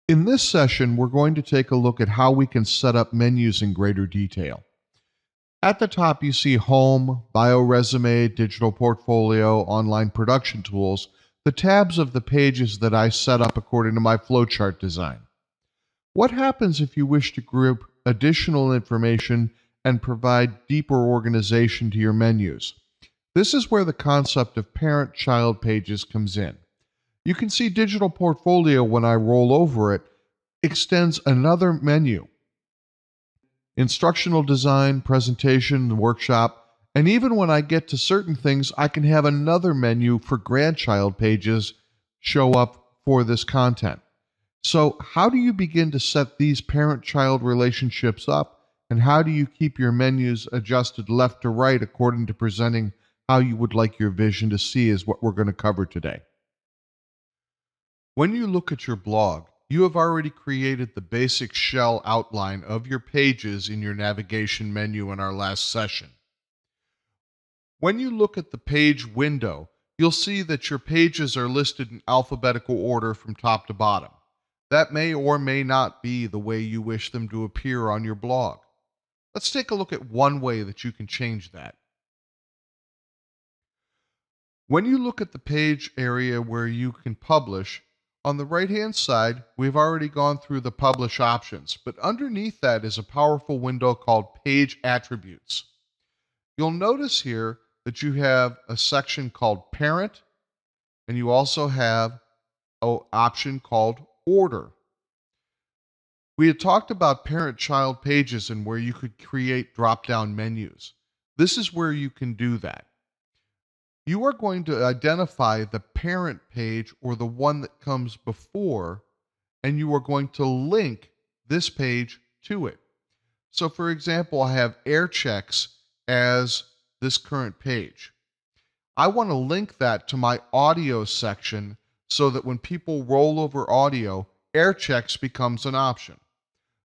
In this session, we're going to take a look at how we can set up menus in greater detail. At the top, you see Home, Bio Resume, Digital Portfolio, Online Production Tools, the tabs of the pages that I set up according to my flowchart design. What happens if you wish to group additional information and provide deeper organization to your menus? This is where the concept of parent-child pages comes in. You can see Digital Portfolio, when I roll over it, extends another menu. Instructional design, presentation, workshop, and even when I get to certain things, I can have another menu for grandchild pages show up for this content. So how do you begin to set these parent-child relationships up, and how do you keep your menus adjusted left to right according to presenting how you would like your vision to see is what we're going to cover today. When you look at your blog, you have already created the basic shell outline of your pages in your navigation menu in our last session. When you look at the page window, you'll see that your pages are listed in alphabetical order from top to bottom. That may or may not be the way you wish them to appear on your blog. Let's take a look at one way that you can change that. When you look at the page area where you can publish, on the right-hand side, we've already gone through the publish options, but underneath that is a powerful window called Page Attributes. You'll notice here that you have a section called Parent, and you also have an option called Order. We had talked about parent-child pages and where you could create drop-down menus. This is where you can do that. You are going to identify the parent page or the one that comes before, and you are going to link this page to it. So for example, I have air checks as this current page. I want to link that to my audio section so that when people roll over audio, air checks becomes an option.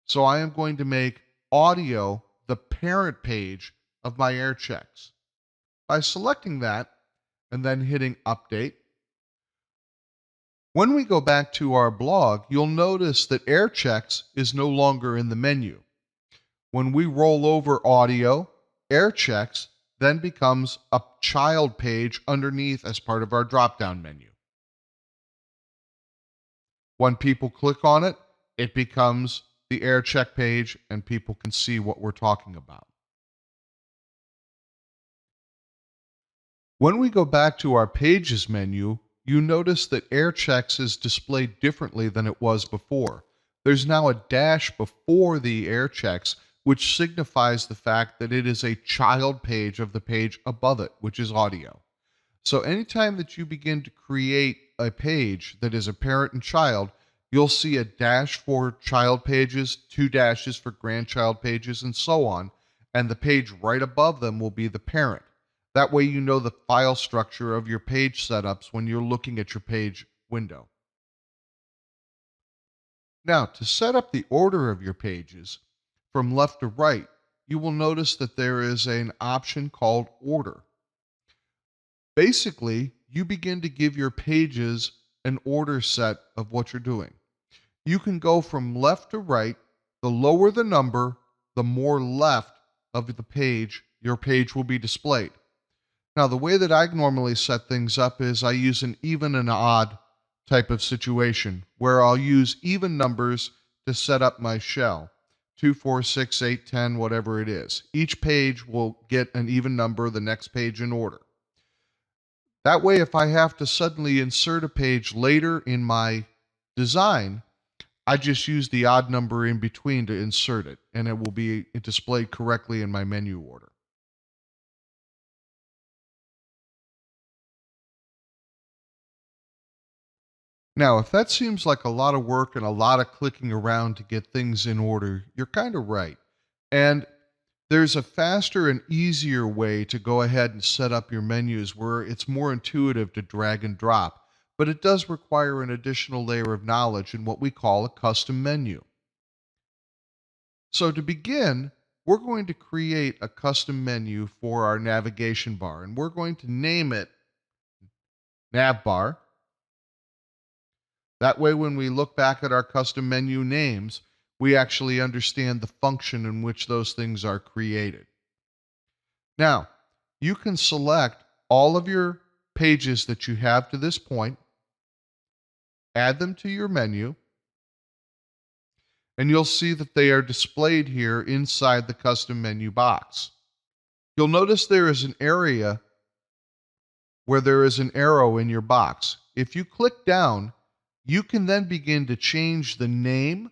So I am going to make audio the parent page of my air checks. By selecting that, and then hitting update. When we go back to our blog, you'll notice that air checks is no longer in the menu. When we roll over audio, air checks then becomes a child page underneath as part of our drop-down menu. When people click on it, it becomes the air check page and people can see what we're talking about. When we go back to our Pages menu, you notice that air checks is displayed differently than it was before. There's now a dash before the air checks, which signifies the fact that it is a child page of the page above it, which is audio. So anytime that you begin to create a page that is a parent and child, you'll see a dash for child pages, 2 dashes for grandchild pages, and so on, and the page right above them will be the parent. That way you know the file structure of your page setups when you're looking at your page window. Now, to set up the order of your pages, from left to right, you will notice that there is an option called Order. Basically, you begin to give your pages an order set of what you're doing. You can go from left to right. The lower the number, the more left of the page your page will be displayed. Now, the way that I normally set things up is I use an even and odd type of situation where I'll use even numbers to set up my shell. 2, 4, 6, 8, 10, whatever it is. Each page will get an even number, the next page in order. That way, if I have to suddenly insert a page later in my design, I just use the odd number in between to insert it, and it will be displayed correctly in my menu order. Now, if that seems like a lot of work and a lot of clicking around to get things in order, you're kind of right. And there's a faster and easier way to go ahead and set up your menus where it's more intuitive to drag and drop, but it does require an additional layer of knowledge in what we call a custom menu. So to begin, we're going to create a custom menu for our navigation bar, and we're going to name it Nav Bar. That way, when we look back at our custom menu names, we actually understand the function in which those things are created. Now, you can select all of your pages that you have to this point, add them to your menu, and you'll see that they are displayed here inside the custom menu box. You'll notice there is an area where there is an arrow in your box. If you click down, you can then begin to change the name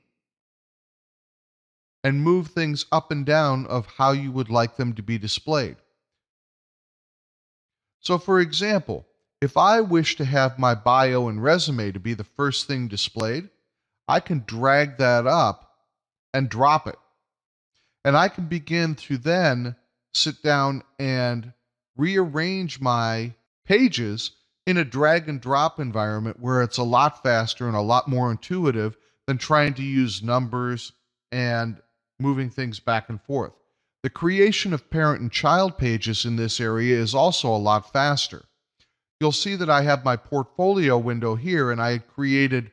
and move things up and down of how you would like them to be displayed. So for example, if I wish to have my bio and resume to be the first thing displayed, I can drag that up and drop it. And I can begin to then sit down and rearrange my pages in a drag and drop environment where it's a lot faster and a lot more intuitive than trying to use numbers and moving things back and forth. The creation of parent and child pages in this area is also a lot faster. You'll see that I have my portfolio window here, and I created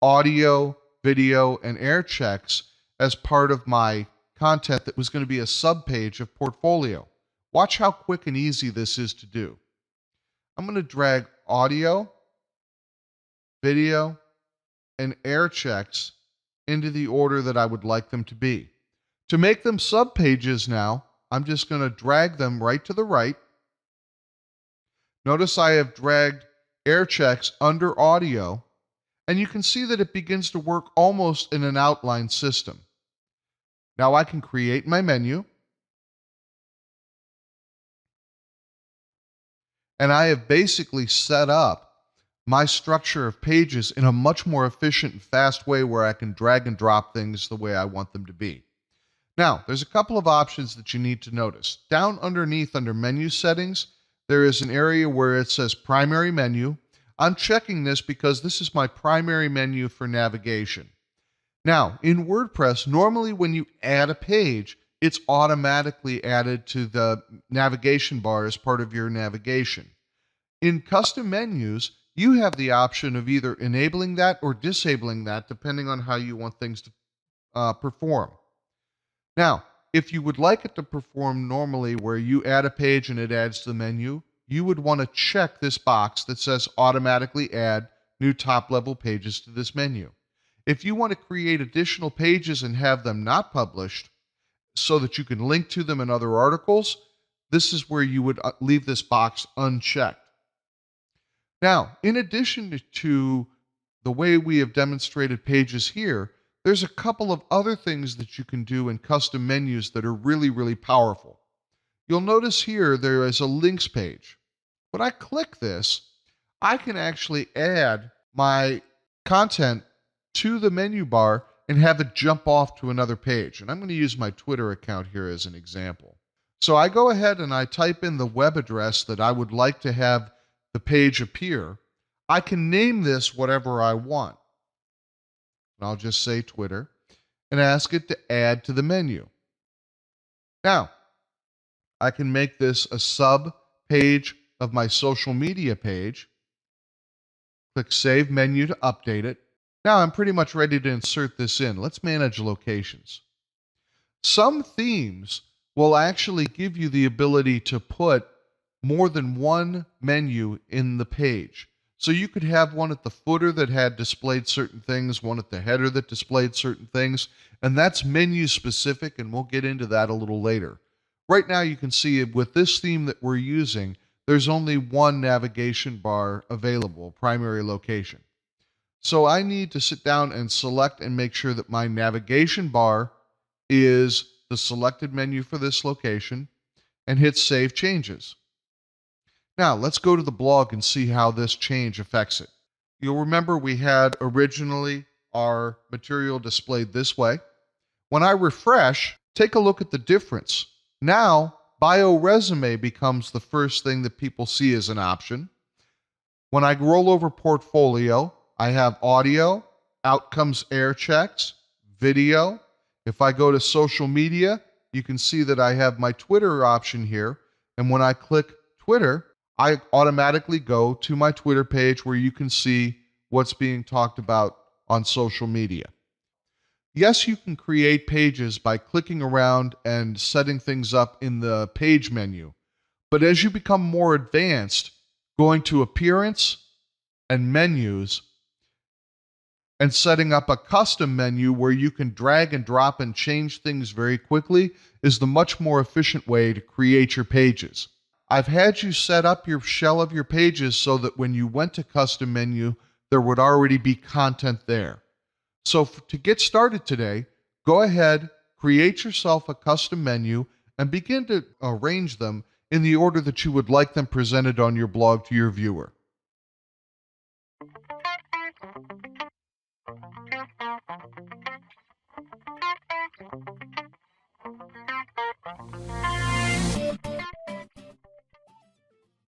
audio, video, and air checks as part of my content that was going to be a subpage of portfolio. Watch how quick and easy this is to do. I'm going to drag audio, video, and air checks into the order that I would like them to be. To make them subpages now, I'm just going to drag them right to the right. Notice I have dragged air checks under audio, and you can see that it begins to work almost in an outline system. Now I can create my menu, and I have basically set up my structure of pages in a much more efficient and fast way where I can drag and drop things the way I want them to be. Now, there's a couple of options that you need to notice. Down underneath under menu settings, there is an area where it says primary menu. I'm checking this because this is my primary menu for navigation. Now, in WordPress, normally when you add a page, it's automatically added to the navigation bar as part of your navigation. In custom menus, you have the option of either enabling that or disabling that depending on how you want things to perform. Now, if you would like it to perform normally where you add a page and it adds to the menu, you would want to check this box that says automatically add new top-level pages to this menu. If you want to create additional pages and have them not published so that you can link to them in other articles, this is where you would leave this box unchecked. Now, in addition to the way we have demonstrated pages here, there's a couple of other things that you can do in custom menus that are really, really powerful. You'll notice here there is a links page. When I click this, I can actually add my content to the menu bar and have it jump off to another page. And I'm going to use my Twitter account here as an example. So I go ahead and I type in the web address that I would like to have the page appear. I can name this whatever I want. And I'll just say Twitter and ask it to add to the menu. Now, I can make this a sub page of my social media page. Click Save Menu to update it. Now I'm pretty much ready to insert this in. Let's manage locations. Some themes will actually give you the ability to put more than one menu in the page. So you could have one at the footer that had displayed certain things, one at the header that displayed certain things, and that's menu specific, and we'll get into that a little later. Right now you can see with this theme that we're using, there's only one navigation bar available, primary location. So I need to sit down and select and make sure that my navigation bar is the selected menu for this location and hit Save Changes. Now, let's go to the blog and see how this change affects it. You'll remember we had originally our material displayed this way. When I refresh, take a look at the difference. Now, bio resume becomes the first thing that people see as an option. When I roll over portfolio, I have audio, outcomes air checks, video, If I go to social media, you can see that I have my Twitter option here. And when I click Twitter, I automatically go to my Twitter page where you can see what's being talked about on social media. Yes, you can create pages by clicking around and setting things up in the page menu. But as you become more advanced, going to Appearance and Menus and setting up a custom menu where you can drag and drop and change things very quickly is the much more efficient way to create your pages. I've had you set up your shell of your pages so that when you went to custom menu, there would already be content there. So to get started today, go ahead, create yourself a custom menu, and begin to arrange them in the order that you would like them presented on your blog to your viewer.